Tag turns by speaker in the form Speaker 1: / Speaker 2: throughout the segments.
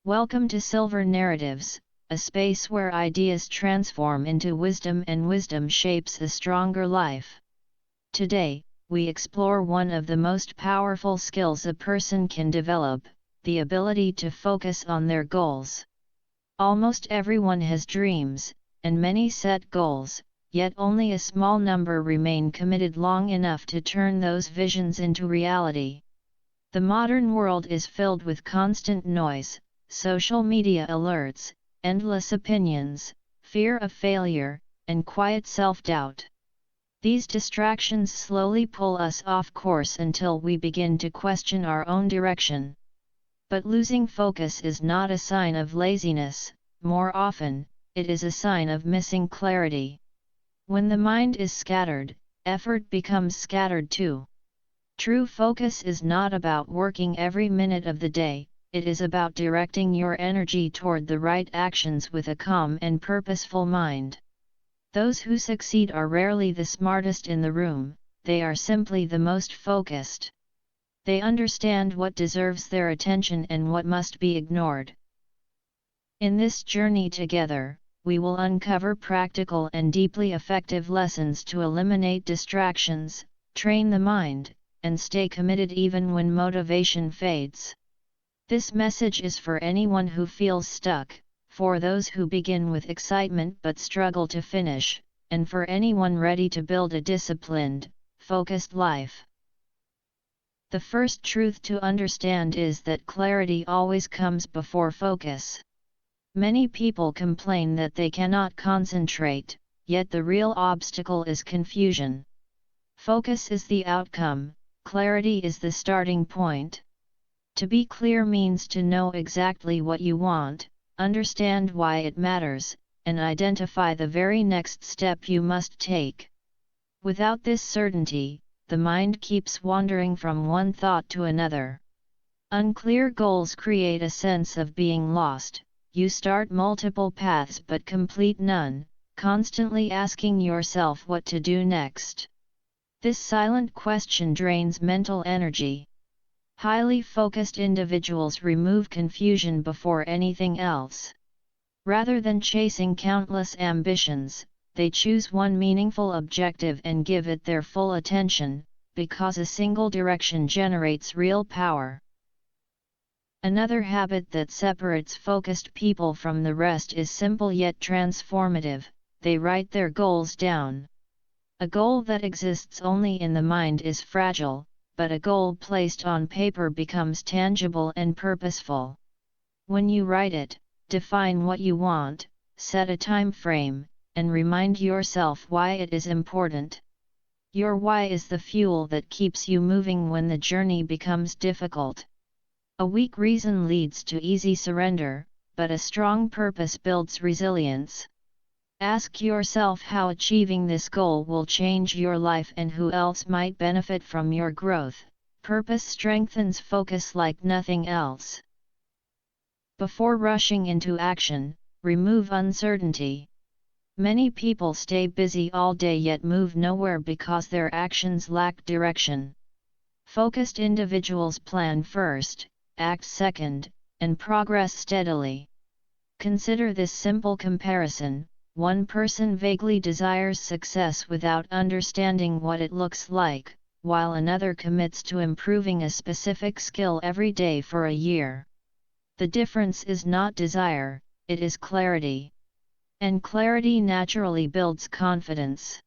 Speaker 1: Welcome to Silver Narratives, a space where ideas transform into wisdom and wisdom shapes a stronger life. Today, we explore one of the most powerful skills a person can develop, the ability to focus on their goals. Almost everyone has dreams, and many set goals, yet only a small number remain committed long enough to turn those visions into reality. The modern world is filled with constant noise, social media alerts, endless opinions, fear of failure, and quiet self-doubt. These distractions slowly pull us off course until we begin to question our own direction. But losing focus is not a sign of laziness, more often, it is a sign of missing clarity. When the mind is scattered, effort becomes scattered too. True focus is not about working every minute of the day, it is about directing your energy toward the right actions with a calm and purposeful mind. Those who succeed are rarely the smartest in the room, they are simply the most focused. They understand what deserves their attention and what must be ignored. In this journey together, we will uncover practical and deeply effective lessons to eliminate distractions, train the mind, and stay committed even when motivation fades. This message is for anyone who feels stuck, for those who begin with excitement but struggle to finish, and for anyone ready to build a disciplined, focused life. The first truth to understand is that clarity always comes before focus. Many people complain that they cannot concentrate, yet the real obstacle is confusion. Focus is the outcome, clarity is the starting point. To be clear means to know exactly what you want, understand why it matters, and identify the very next step you must take. Without this certainty, the mind keeps wandering from one thought to another. Unclear goals create a sense of being lost. You start multiple paths but complete none, constantly asking yourself what to do next. This silent question drains mental energy. Highly focused individuals remove confusion before anything else. Rather than chasing countless ambitions, they choose one meaningful objective and give it their full attention, because a single direction generates real power. Another habit that separates focused people from the rest is simple yet transformative: they write their goals down. A goal that exists only in the mind is fragile, but a goal placed on paper becomes tangible and purposeful. When you write it, define what you want, set a time frame, and remind yourself why it is important. Your why is the fuel that keeps you moving when the journey becomes difficult. A weak reason leads to easy surrender, but a strong purpose builds resilience. Ask yourself how achieving this goal will change your life and who else might benefit from your growth. Purpose strengthens focus like nothing else. Before rushing into action, remove uncertainty. Many people stay busy all day yet move nowhere because their actions lack direction. Focused individuals plan first, act second, and progress steadily. Consider this simple comparison. One person vaguely desires success without understanding what it looks like, while another commits to improving a specific skill every day for a year. The difference is not desire, it is clarity. And clarity naturally builds confidence.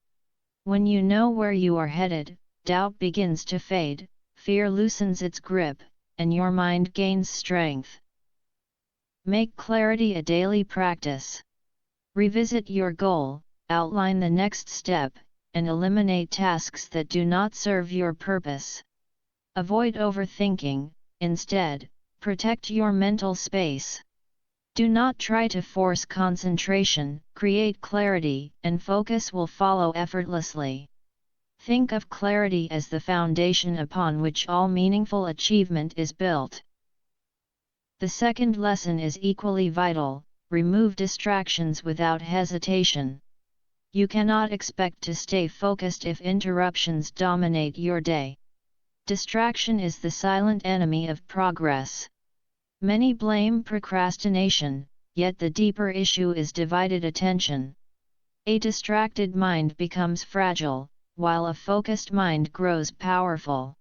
Speaker 1: When you know where you are headed, doubt begins to fade, fear loosens its grip, and your mind gains strength. Make clarity a daily practice. Revisit your goal, outline the next step, and eliminate tasks that do not serve your purpose. Avoid overthinking, instead, protect your mental space. Do not try to force concentration, create clarity, and focus will follow effortlessly. Think of clarity as the foundation upon which all meaningful achievement is built. The second lesson is equally vital: remove distractions without hesitation. You cannot expect to stay focused if interruptions dominate your day. Distraction is the silent enemy of progress. Many blame procrastination, yet the deeper issue is divided attention. A distracted mind becomes fragile, while a focused mind grows powerful.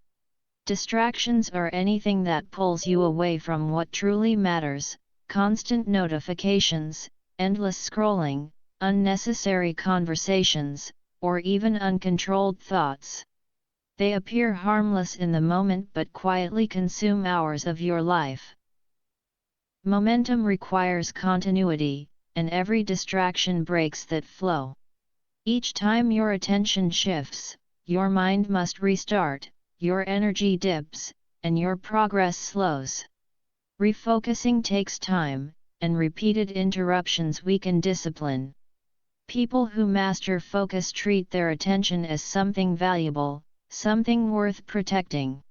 Speaker 1: Distractions are anything that pulls you away from what truly matters: constant notifications, endless scrolling, unnecessary conversations, or even uncontrolled thoughts. They appear harmless in the moment but quietly consume hours of your life. Momentum requires continuity, and every distraction breaks that flow. Each time your attention shifts, your mind must restart, your energy dips, and your progress slows. Refocusing takes time, and repeated interruptions weaken discipline. People who master focus treat their attention as something valuable, something worth protecting.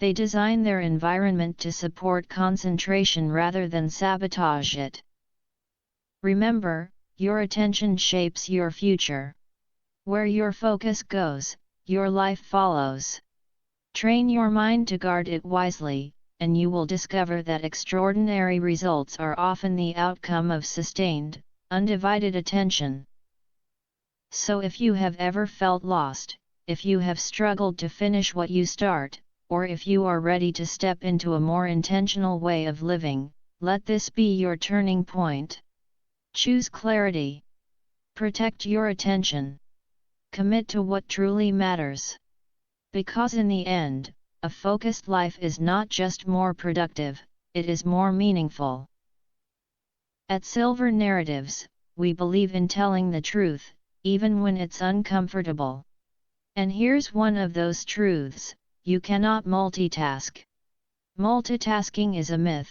Speaker 1: They design their environment to support concentration rather than sabotage it. Remember, your attention shapes your future. Where your focus goes, your life follows. Train your mind to guard it wisely, and you will discover that extraordinary results are often the outcome of sustained, undivided attention. So if you have ever felt lost, if you have struggled to finish what you start, or if you are ready to step into a more intentional way of living, let this be your turning point. Choose clarity. Protect your attention. Commit to what truly matters. Because in the end, a focused life is not just more productive, it is more meaningful. At Silver Narratives, we believe in telling the truth, even when it's uncomfortable. And here's one of those truths: you cannot multitask. Multitasking is a myth.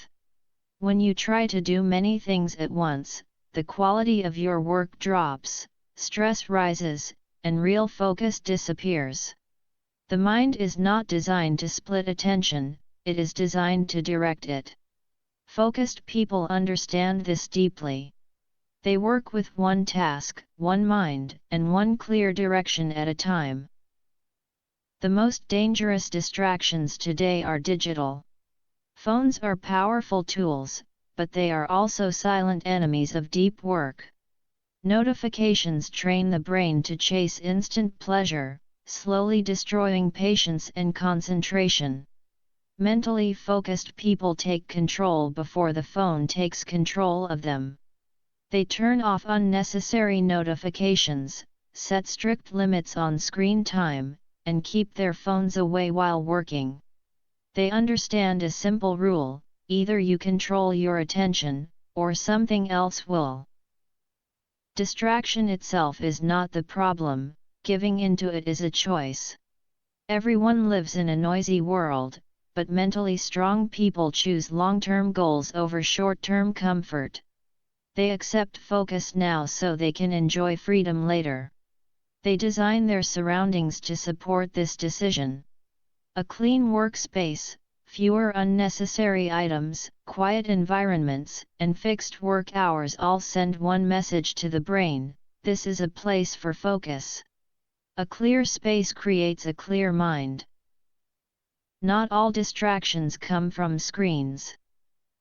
Speaker 1: When you try to do many things at once, the quality of your work drops, stress rises, and real focus disappears. The mind is not designed to split attention, it is designed to direct it. Focused people understand this deeply. They work with one task, one mind, and one clear direction at a time. The most dangerous distractions today are digital. Phones are powerful tools, but they are also silent enemies of deep work. Notifications train the brain to chase instant pleasure, slowly destroying patience and concentration. Mentally focused people take control before the phone takes control of them. They turn off unnecessary notifications, set strict limits on screen time, and keep their phones away while working. They understand a simple rule: either you control your attention, or something else will. Distraction itself is not the problem, giving into it is a choice. Everyone lives in a noisy world, but mentally strong people choose long-term goals over short-term comfort. They accept focus now so they can enjoy freedom later. They design their surroundings to support this decision. A clean workspace, fewer unnecessary items, quiet environments, and fixed work hours all send one message to the brain: this is a place for focus. A clear space creates a clear mind. Not all distractions come from screens.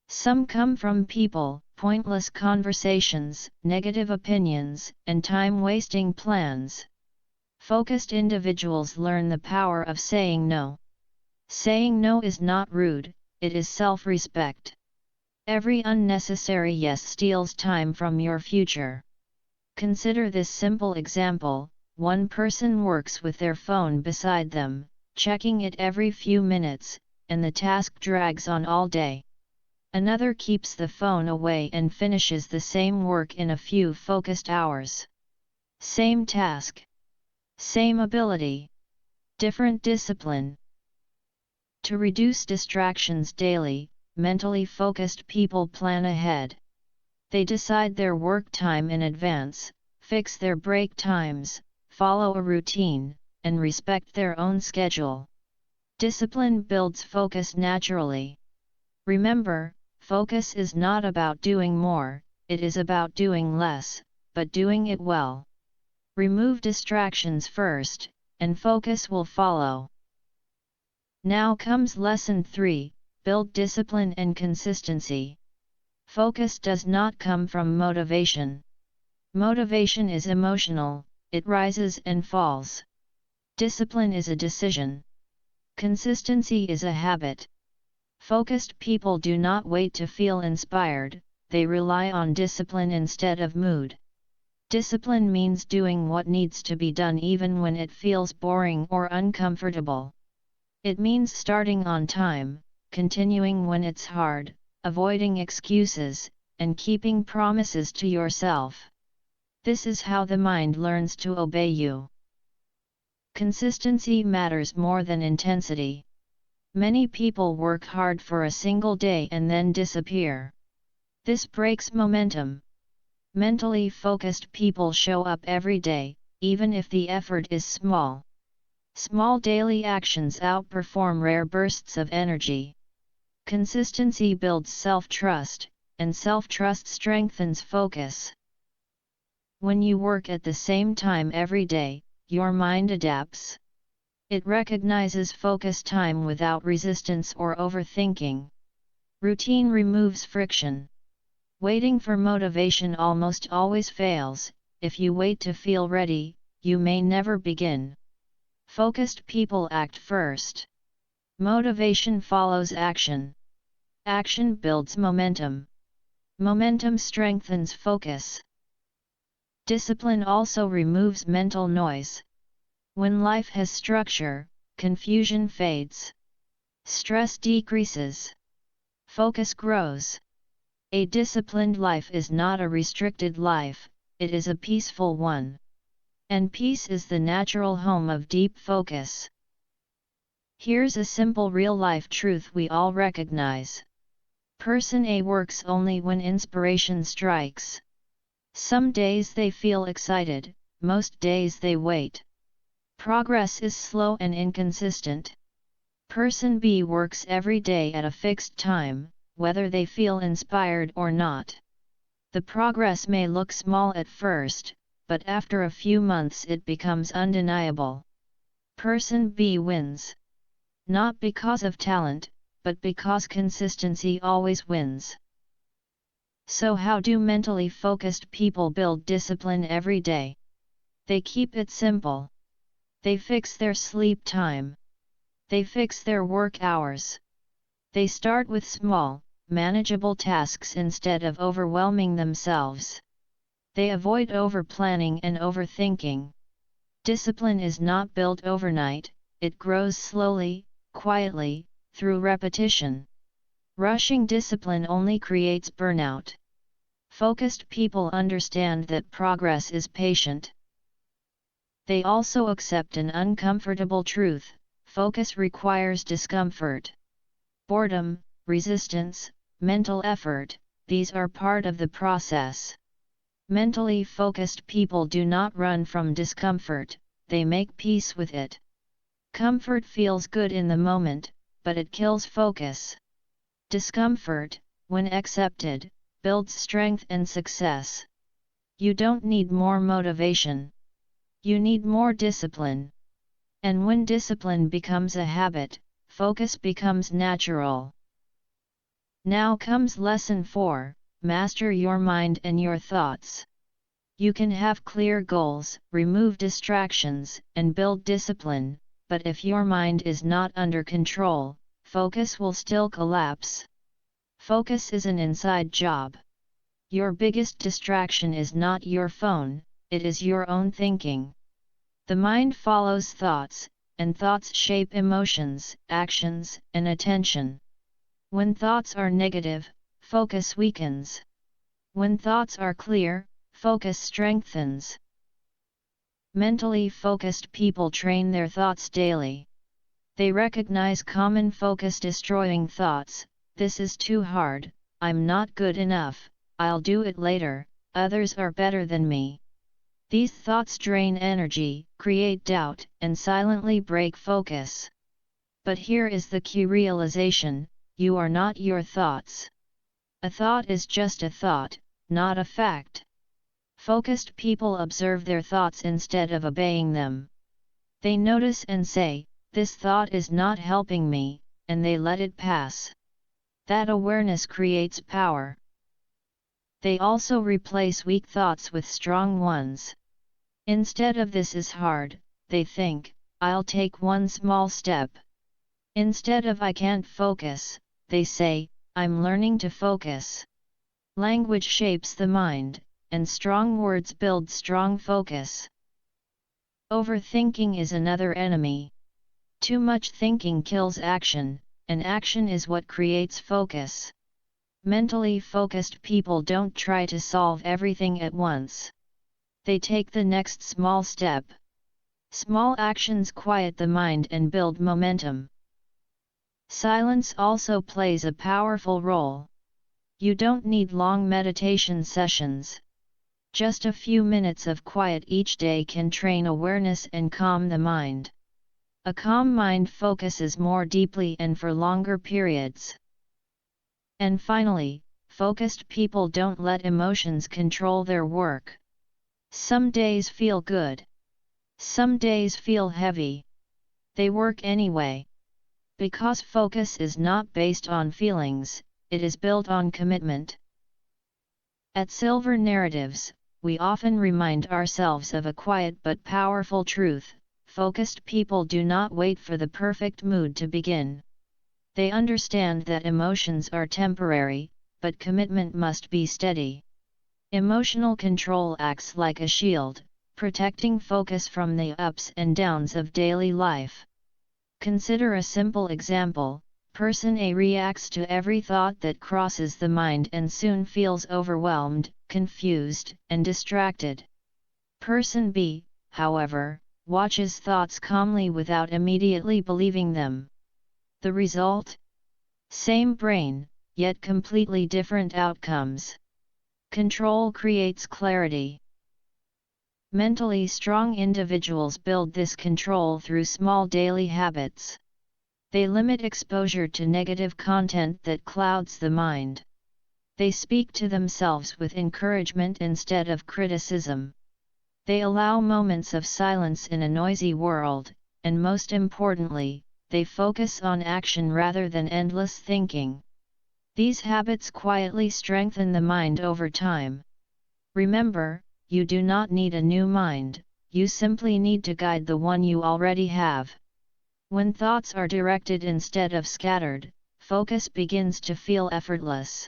Speaker 1: Some come from people, pointless conversations, negative opinions, and time-wasting plans. Focused individuals learn the power of saying no. Saying no is not rude, it is self-respect. Every unnecessary yes steals time from your future. Consider this simple example: one person works with their phone beside them, checking it every few minutes, and the task drags on all day. Another keeps the phone away and finishes the same work in a few focused hours. Same task. Same ability. Different discipline. To reduce distractions daily, mentally focused people plan ahead. They decide their work time in advance, fix their break times, follow a routine, and respect their own schedule. Discipline builds focus naturally. Remember, focus is not about doing more, it is about doing less, but doing it well. Remove distractions first, and focus will follow. Now comes Lesson 3, build discipline and consistency. Focus does not come from motivation. Motivation is emotional, it rises and falls. Discipline is a decision. Consistency is a habit. Focused people do not wait to feel inspired, they rely on discipline instead of mood. Discipline means doing what needs to be done even when it feels boring or uncomfortable. It means starting on time, continuing when it's hard, avoiding excuses, and keeping promises to yourself. This is how the mind learns to obey you. Consistency matters more than intensity. Many people work hard for a single day and then disappear. This breaks momentum. Mentally focused people show up every day, even if the effort is small. Small daily actions outperform rare bursts of energy. Consistency builds self-trust, and self-trust strengthens focus. When you work at the same time every day, your mind adapts. It recognizes focus time without resistance or overthinking. Routine removes friction. Waiting for motivation almost always fails. If you wait to feel ready, you may never begin. Focused people act first. Motivation follows action. Action builds momentum. Momentum strengthens focus. Discipline also removes mental noise. When life has structure, confusion fades. Stress decreases. Focus grows. A disciplined life is not a restricted life, it is a peaceful one. And peace is the natural home of deep focus. Here's a simple real-life truth we all recognize. Person A works only when inspiration strikes. Some days they feel excited, most days they wait. Progress is slow and inconsistent. Person B works every day at a fixed time, whether they feel inspired or not. The progress may look small at first, but after a few months it becomes undeniable. Person B wins. Not because of talent, but because consistency always wins. So how do mentally focused people build discipline every day? They keep it simple. They fix their sleep time. They fix their work hours. They start with small, manageable tasks instead of overwhelming themselves. They avoid over-planning and overthinking. Discipline is not built overnight, it grows slowly, quietly, through repetition. Rushing discipline only creates burnout. Focused people understand that progress is patient. They also accept an uncomfortable truth: focus requires discomfort. Boredom, resistance, mental effort, these are part of the process. Mentally focused people do not run from discomfort, they make peace with it. Comfort feels good in the moment, but it kills focus. Discomfort, when accepted, builds strength and success. You don't need more motivation. You need more discipline. And when discipline becomes a habit, focus becomes natural. Now comes lesson 4, master your mind and your thoughts. You can have clear goals, remove distractions, and build discipline, but if your mind is not under control, focus will still collapse. Focus is an inside job. Your biggest distraction is not your phone, it is your own thinking. The mind follows thoughts, and thoughts shape emotions, actions, and attention. When thoughts are negative, focus weakens. When thoughts are clear, focus strengthens. Mentally focused people train their thoughts daily. They recognize common focus-destroying thoughts: this is too hard, I'm not good enough, I'll do it later, others are better than me. These thoughts drain energy, create doubt, and silently break focus. But here is the key realization: you are not your thoughts. A thought is just a thought, not a fact. Focused people observe their thoughts instead of obeying them. They notice and say, this thought is not helping me, and they let it pass. That awareness creates power. They also replace weak thoughts with strong ones. Instead of "this is hard," they think, "I'll take one small step." Instead of "I can't focus," they say, "I'm learning to focus." Language shapes the mind, and strong words build strong focus. Overthinking is another enemy. Too much thinking kills action, and action is what creates focus. Mentally focused people don't try to solve everything at once. They take the next small step. Small actions quiet the mind and build momentum. Silence also plays a powerful role. You don't need long meditation sessions. Just a few minutes of quiet each day can train awareness and calm the mind. A calm mind focuses more deeply and for longer periods. And finally, focused people don't let emotions control their work. Some days feel good. Some days feel heavy. They work anyway. Because focus is not based on feelings, it is built on commitment. At Silver Narratives, we often remind ourselves of a quiet but powerful truth: focused people do not wait for the perfect mood to begin. They understand that emotions are temporary, but commitment must be steady. Emotional control acts like a shield, protecting focus from the ups and downs of daily life. Consider a simple example. Person A reacts to every thought that crosses the mind and soon feels overwhelmed, confused, and distracted. Person B, however, watches thoughts calmly without immediately believing them. The result? Same brain, yet completely different outcomes. Control creates clarity. Mentally strong individuals build this control through small daily habits. They limit exposure to negative content that clouds the mind. They speak to themselves with encouragement instead of criticism. They allow moments of silence in a noisy world, and most importantly, they focus on action rather than endless thinking. These habits quietly strengthen the mind over time. Remember, you do not need a new mind, you simply need to guide the one you already have. When thoughts are directed instead of scattered, focus begins to feel effortless.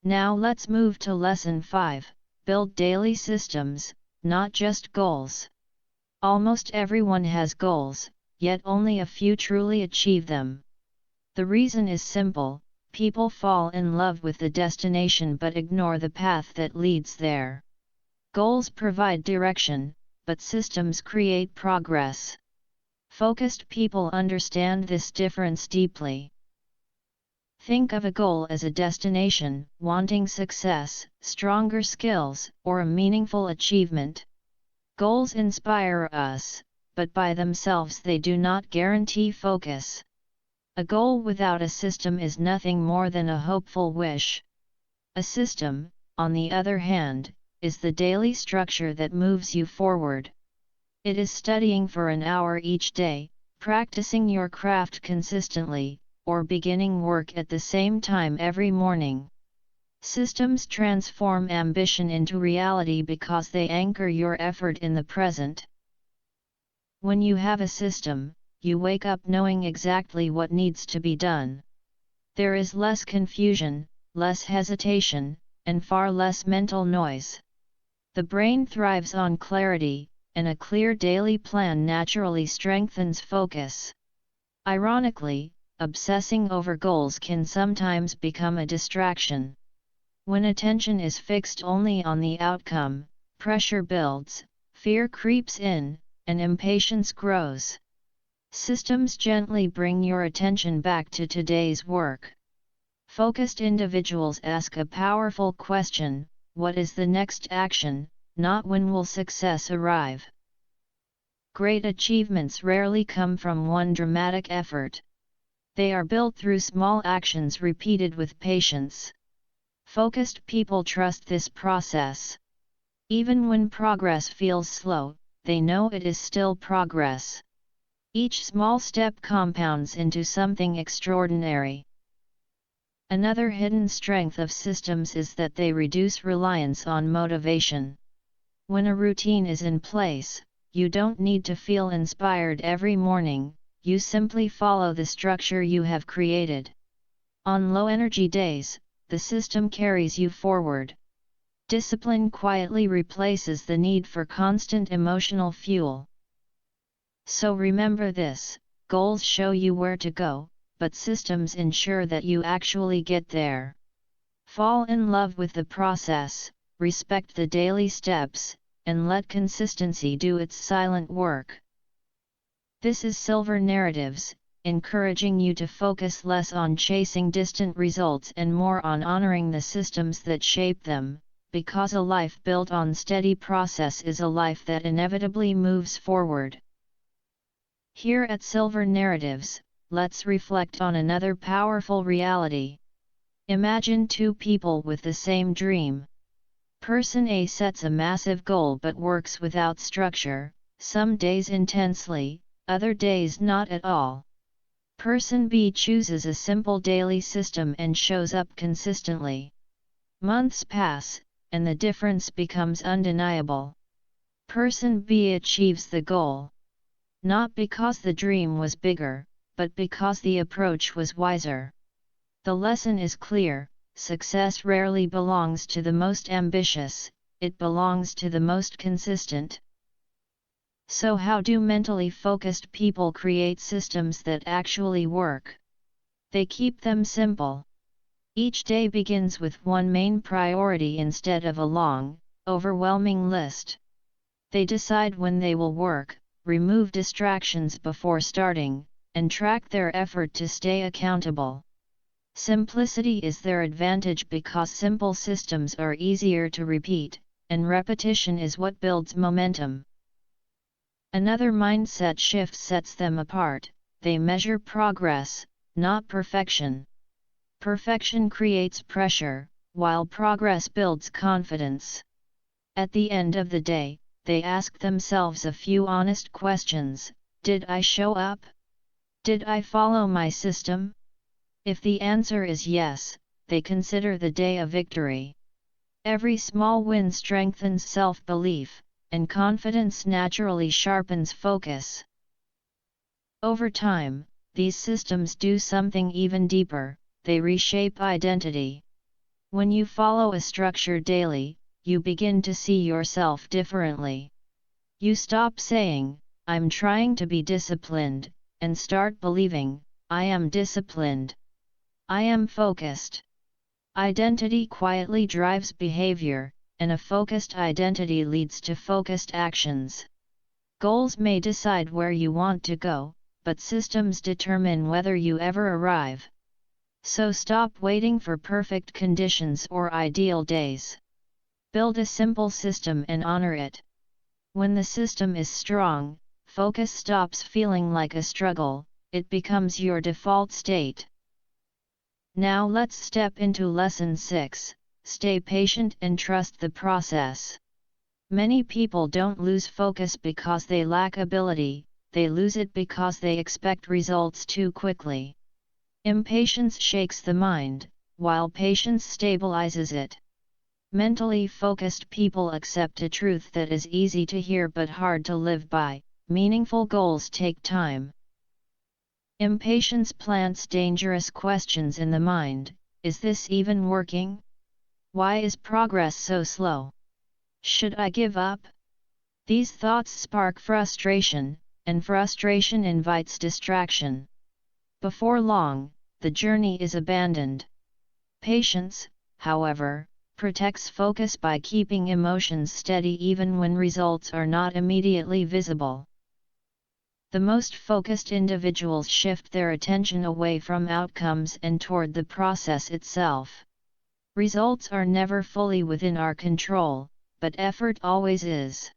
Speaker 1: Now let's move to Lesson 5, build daily systems, not just goals. Almost everyone has goals, yet only a few truly achieve them. The reason is simple: people fall in love with the destination but ignore the path that leads there. Goals provide direction, but systems create progress. Focused people understand this difference deeply. Think of a goal as a destination, wanting success, stronger skills, or a meaningful achievement. Goals inspire us, but by themselves they do not guarantee focus. A goal without a system is nothing more than a hopeful wish. A system, on the other hand, is the daily structure that moves you forward. It is studying for an hour each day, practicing your craft consistently, or beginning work at the same time every morning. Systems transform ambition into reality because they anchor your effort in the present. When you have a system, you wake up knowing exactly what needs to be done. There is less confusion, less hesitation, and far less mental noise. The brain thrives on clarity, and a clear daily plan naturally strengthens focus. Ironically, obsessing over goals can sometimes become a distraction. When attention is fixed only on the outcome, pressure builds, fear creeps in, and impatience grows. Systems gently bring your attention back to today's work. Focused individuals ask a powerful question: what is the next action, not when will success arrive. Great achievements rarely come from one dramatic effort. They are built through small actions repeated with patience. Focused people trust this process. Even when progress feels slow, they know it is still progress. Each small step compounds into something extraordinary. Another hidden strength of systems is that they reduce reliance on motivation. When a routine is in place, you don't need to feel inspired every morning, you simply follow the structure you have created. On low-energy days, the system carries you forward. Discipline quietly replaces the need for constant emotional fuel. So remember this, goals show you where to go, but systems ensure that you actually get there. Fall in love with the process, respect the daily steps, and let consistency do its silent work. This is Silver Narratives, encouraging you to focus less on chasing distant results and more on honoring the systems that shape them, because a life built on steady process is a life that inevitably moves forward. Here at Silver Narratives, let's reflect on another powerful reality. Imagine two people with the same dream. Person A sets a massive goal but works without structure, some days intensely, other days not at all. Person B chooses a simple daily system and shows up consistently. Months pass, and the difference becomes undeniable. Person B achieves the goal. Not because the dream was bigger, but because the approach was wiser. The lesson is clear. Success rarely belongs to the most ambitious, it belongs to the most consistent. So how do mentally focused people create systems that actually work? They keep them simple. Each day begins with one main priority instead of a long, overwhelming list. They decide when they will work, remove distractions before starting, and track their effort to stay accountable. Simplicity is their advantage because simple systems are easier to repeat, and repetition is what builds momentum. Another mindset shift sets them apart. They measure progress, not perfection. Perfection creates pressure, while progress builds confidence. At the end of the day, they ask themselves a few honest questions. Did I show up? Did I follow my system? If the answer is yes, they consider the day a victory. Every small win strengthens self-belief, and confidence naturally sharpens focus. Over time, these systems do something even deeper, they reshape identity. When you follow a structure daily, you begin to see yourself differently. You stop saying, "I'm trying to be disciplined," and start believing, "I am disciplined. I am focused." Identity quietly drives behavior, and a focused identity leads to focused actions. Goals may decide where you want to go, but systems determine whether you ever arrive. So stop waiting for perfect conditions or ideal days. Build a simple system and honor it. When the system is strong, focus stops feeling like a struggle, it becomes your default state. Now let's step into Lesson 6, stay patient and trust the process. Many people don't lose focus because they lack ability, they lose it because they expect results too quickly. Impatience shakes the mind, while patience stabilizes it. Mentally focused people accept a truth that is easy to hear but hard to live by: meaningful goals take time. Impatience plants dangerous questions in the mind. Is this even working? Why is progress so slow? Should I give up? These thoughts spark frustration, and frustration invites distraction. Before long, the journey is abandoned. Patience, however, protects focus by keeping emotions steady even when results are not immediately visible. The most focused individuals shift their attention away from outcomes and toward the process itself. Results are never fully within our control, but effort always is.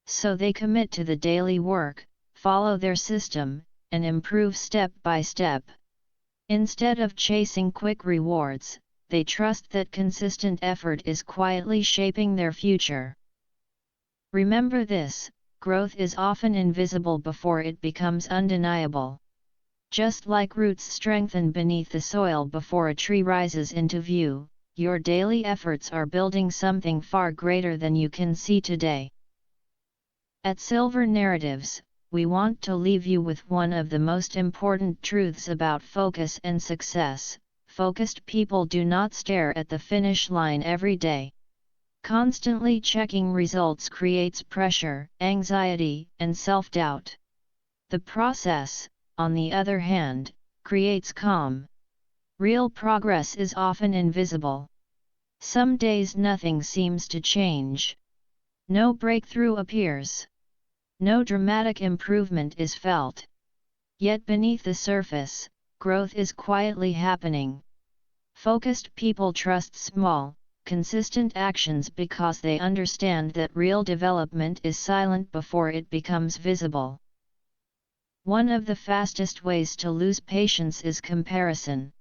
Speaker 1: So they commit to the daily work, follow their system, and improve step by step. Instead of chasing quick rewards, they trust that consistent effort is quietly shaping their future. Remember this: growth is often invisible before it becomes undeniable. Just like roots strengthen beneath the soil before a tree rises into view, your daily efforts are building something far greater than you can see today. At Silver Narratives, we want to leave you with one of the most important truths about focus and success. Focused people do not stare at the finish line every day. Constantly checking results creates pressure, anxiety, and self-doubt. The process, on the other hand, creates calm. Real progress is often invisible. Some days nothing seems to change. No breakthrough appears. No dramatic improvement is felt. Yet beneath the surface, growth is quietly happening. Focused people trust small, consistent actions because they understand that real development is silent before it becomes visible. One of the fastest ways to lose patience is comparison.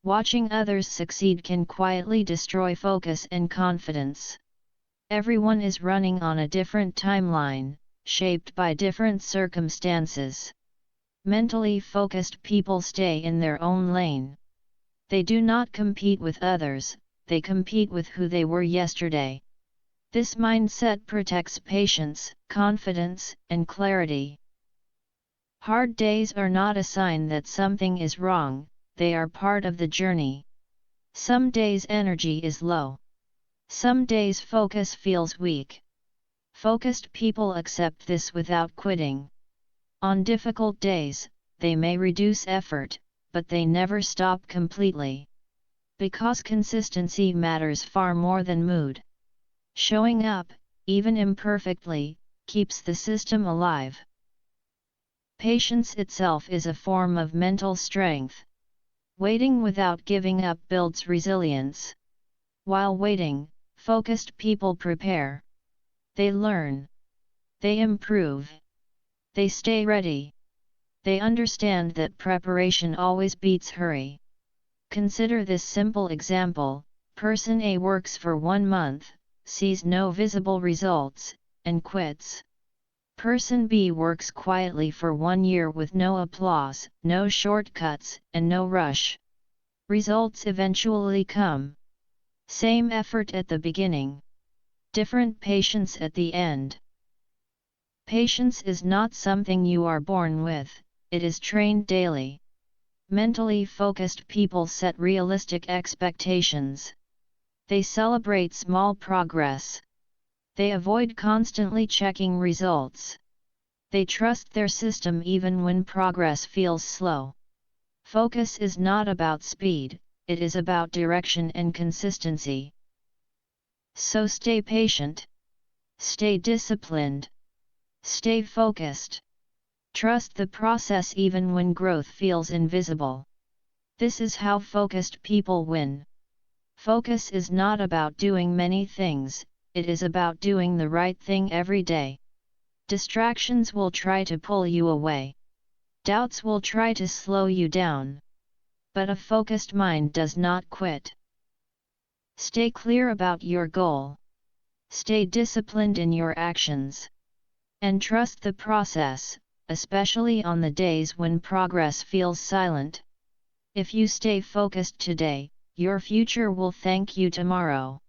Speaker 1: Watching others succeed can quietly destroy focus and confidence. Everyone is running on a different timeline, shaped by different circumstances. Mentally focused people stay in their own lane. They do not compete with others, they compete with who they were yesterday. This mindset protects patience, confidence, and clarity. Hard days are not a sign that something is wrong, they are part of the journey. Some days energy is low. Some days focus feels weak. Focused people accept this without quitting. On difficult days, they may reduce effort, but they never stop completely. Because consistency matters far more than mood. Showing up, even imperfectly, keeps the system alive. Patience itself is a form of mental strength. Waiting without giving up builds resilience. While waiting, focused people prepare. They learn. They improve. They stay ready. They understand that preparation always beats hurry. Consider this simple example: person A works for 1 month, sees no visible results, and quits. Person B works quietly for 1 year with no applause, no shortcuts, and no rush. Results eventually come. Same effort at the beginning. Different patience at the end. Patience is not something you are born with, it is trained daily. Mentally focused people set realistic expectations. They celebrate small progress. They avoid constantly checking results. They trust their system even when progress feels slow. Focus is not about speed, it is about direction and consistency. So stay patient. Stay disciplined. Stay focused. Trust the process even when growth feels invisible. This is how focused people win. Focus is not about doing many things, it is about doing the right thing every day. Distractions will try to pull you away. Doubts will try to slow you down. But a focused mind does not quit. Stay clear about your goal. Stay disciplined in your actions. And trust the process, especially on the days when progress feels silent. If you stay focused today, your future will thank you tomorrow.